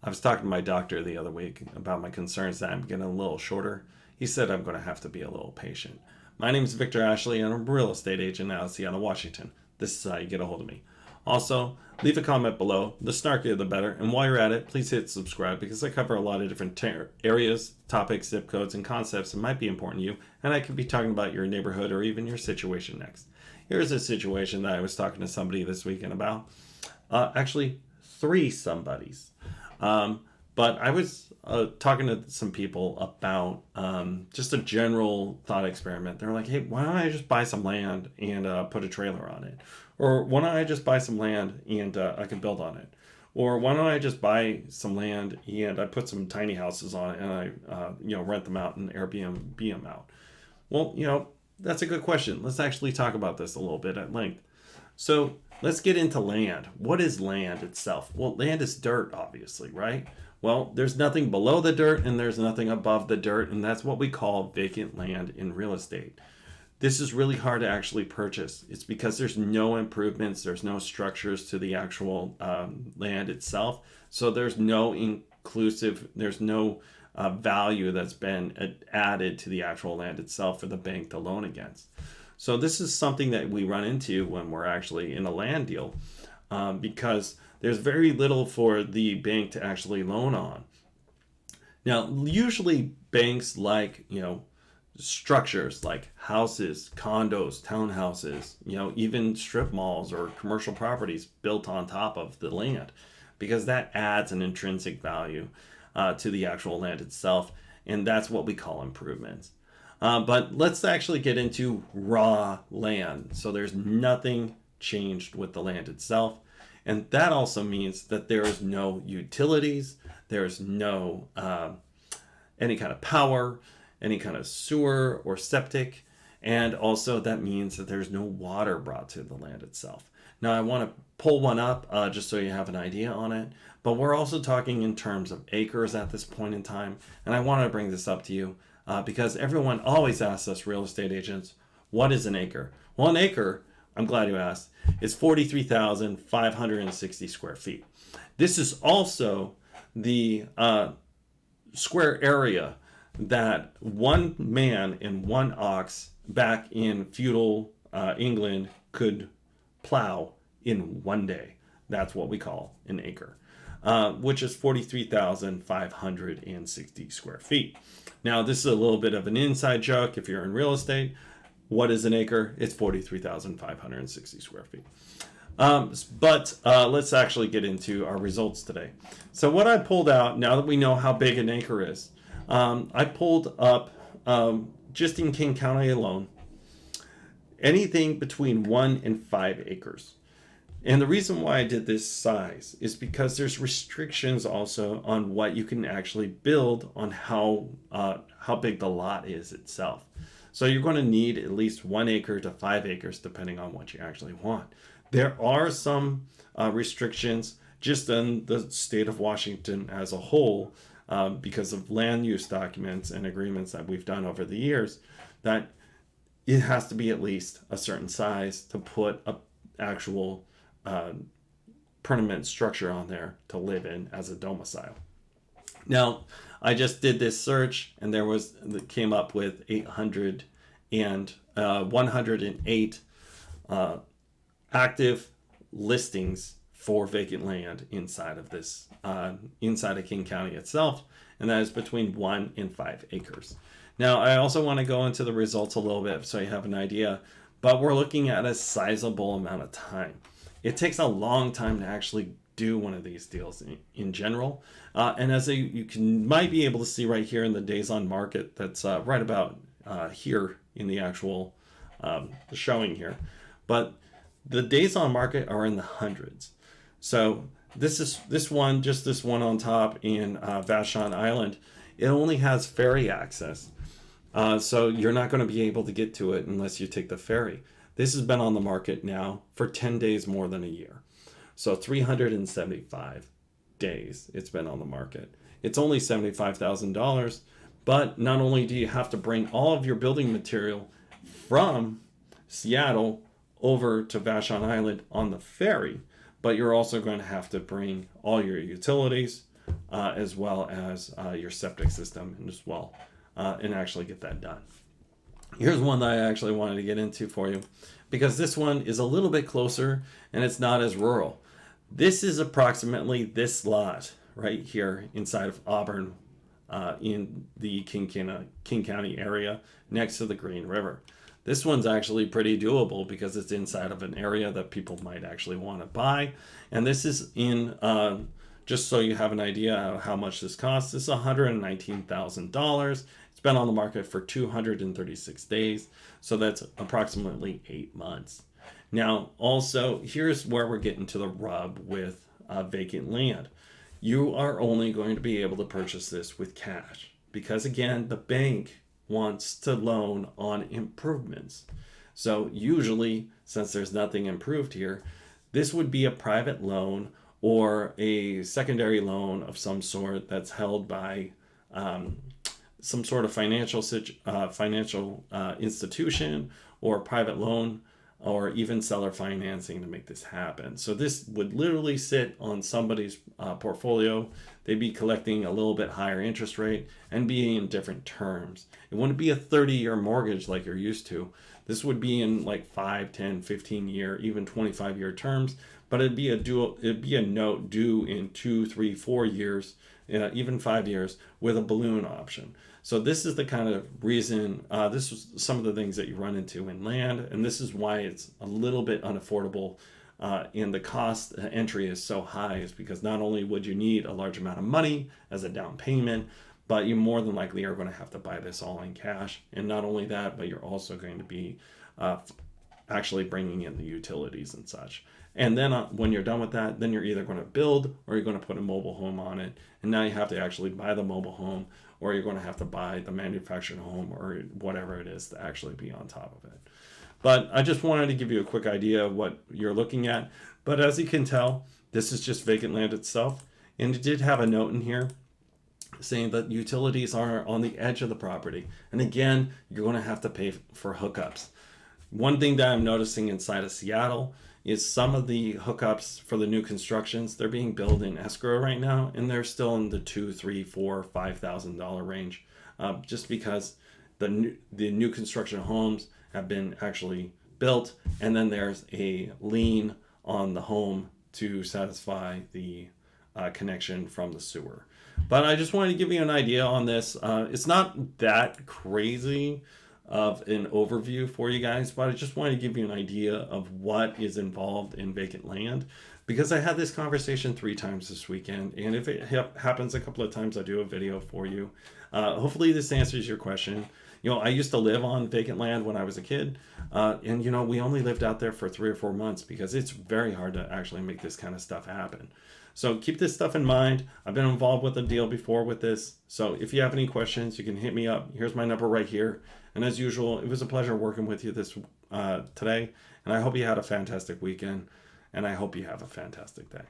I was talking to my doctor the other week about my concerns that I'm getting a little shorter. He said I'm going to have to be a little patient. My name is Victor Ashley, and I'm a real estate agent out of Seattle, Washington. This is how you get a hold of me. Also, leave a comment below. The snarkier the better. And while you're at it, please hit subscribe because I cover a lot of different areas, topics, zip codes, and concepts that might be important to you. And I could be talking about your neighborhood or even your situation next. Here's a situation that I was talking to somebody this weekend about. Actually, three somebodies. But I was talking to some people about just a general thought experiment. They're like, hey, why don't I just buy some land and put a trailer on it? Or why don't I just buy some land and I can build on it? Or why don't I just buy some land and I put some tiny houses on it and I rent them out and Airbnb them out? Well, that's a good question. Let's actually talk about this a little bit at length. So let's get into land. What is land itself? Well, land is dirt, obviously, right? Well, there's nothing below the dirt and there's nothing above the dirt, and that's what we call vacant land in real estate. This is really hard to actually purchase. It's because there's no improvements, there's no structures to the actual land itself. So there's no value that's been added to the actual land itself for the bank to loan against. So this is something that we run into when we're actually in a land deal because there's very little for the bank to actually loan on. Now, usually banks like, structures like houses, condos, townhouses, even strip malls or commercial properties built on top of the land because that adds an intrinsic value to the actual land itself. And that's what we call improvements. But let's actually get into raw land. So there's nothing changed with the land itself. And that also means that there is no utilities, there's no any kind of power, any kind of sewer or septic. And also that means that there's no water brought to the land itself. Now I want to pull one up just so you have an idea on it. But we're also talking in terms of acres at this point in time. And I want to bring this up to you. Because everyone always asks us real estate agents, what is an acre? Well, an acre, I'm glad you asked, is 43,560 square feet. This is also the square area that one man and one ox back in feudal England could plow in one day. That's what we call an acre, which is 43,560 square feet. Now, this is a little bit of an inside joke if you're in real estate. What is an acre? It's 43,560 square feet. But let's actually get into our results today. So what I pulled out, now that we know how big an acre is, I pulled up, just in King County alone, anything between 1 and 5 acres. And the reason why I did this size is because there's restrictions also on what you can actually build on how big the lot is itself. So you're going to need at least 1 acre to 5 acres depending on what you actually want. There are some restrictions just in the state of Washington as a whole because of land use documents and agreements that we've done over the years that it has to be at least a certain size to put an actual permanent structure on there to live in as a domicile. Now, I just did this search and it came up with 108 active listings for vacant land inside of this, inside of King County itself, and that is between 1 and 5 acres. Now, I also want to go into the results a little bit so you have an idea, but we're looking at a sizable amount of time. It takes a long time to actually do one of these deals in general. And as you might be able to see right here in the days on market, that's right about here in the actual showing here. But the days on market are in the hundreds. So this one on top in Vashon Island, it only has ferry access. So you're not going to be able to get to it unless you take the ferry. This has been on the market now for 10 days more than a year. So 375 days it's been on the market. It's only $75,000, but not only do you have to bring all of your building material from Seattle over to Vashon Island on the ferry, but you're also going to have to bring all your utilities, as well as your septic system as well, and actually get that done. Here's one that I actually wanted to get into for you, because this one is a little bit closer and it's not as rural. This is approximately this lot right here inside of Auburn, in the King County area next to the Green River. This one's actually pretty doable because it's inside of an area that people might actually want to buy. And this is in, just so you have an idea of how much this costs, this is $119,000. It's been on the market for 236 days. So that's approximately 8 months. Now, also, here's where we're getting to the rub with vacant land. You are only going to be able to purchase this with cash because, again, the bank wants to loan on improvements. So usually, since there's nothing improved here, this would be a private loan or a secondary loan of some sort that's held by some sort of financial institution or private loan, or even seller financing to make this happen. So this would literally sit on somebody's portfolio. They'd be collecting a little bit higher interest rate and be in different terms. It wouldn't be a 30-year mortgage like you're used to. This would be in like 5, 10, 15-year, even 25-year terms, but it'd be a note due in 2, 3, 4 years, even 5 years, with a balloon option. So this is the kind of reason, this is some of the things that you run into in land, and this is why it's a little bit unaffordable, and the cost entry is so high, is because not only would you need a large amount of money as a down payment, but you more than likely are going to have to buy this all in cash. And not only that, but you're also going to be actually bringing in the utilities and such. And then when you're done with that, then you're either going to build or you're going to put a mobile home on it. And now you have to actually buy the mobile home, or you're going to have to buy the manufactured home or whatever it is to actually be on top of it. But I just wanted to give you a quick idea of what you're looking at. But as you can tell, this is just vacant land itself. And it did have a note in here saying that utilities are on the edge of the property. And again, you're going to have to pay for hookups. One thing that I'm noticing inside of Seattle is some of the hookups for the new constructions, they're being billed in escrow right now, and they're still in the $2,000, $3,000, $4,000, $5,000 range, just because the new construction homes have been actually built, and then there's a lien on the home to satisfy the connection from the sewer. But I just wanted to give you an idea on this. It's not that crazy of an overview for you guys, but I just wanted to give you an idea of what is involved in vacant land, because I had this conversation 3 times this weekend, and if it happens a couple of times, I do a video for you. Hopefully this answers your question. I used to live on vacant land when I was a kid, and we only lived out there for 3 or 4 months because it's very hard to actually make this kind of stuff happen. So keep this stuff in mind. I've been involved with a deal before with this. So if you have any questions, you can hit me up. Here's my number right here. And as usual, it was a pleasure working with you this today. And I hope you had a fantastic weekend. And I hope you have a fantastic day.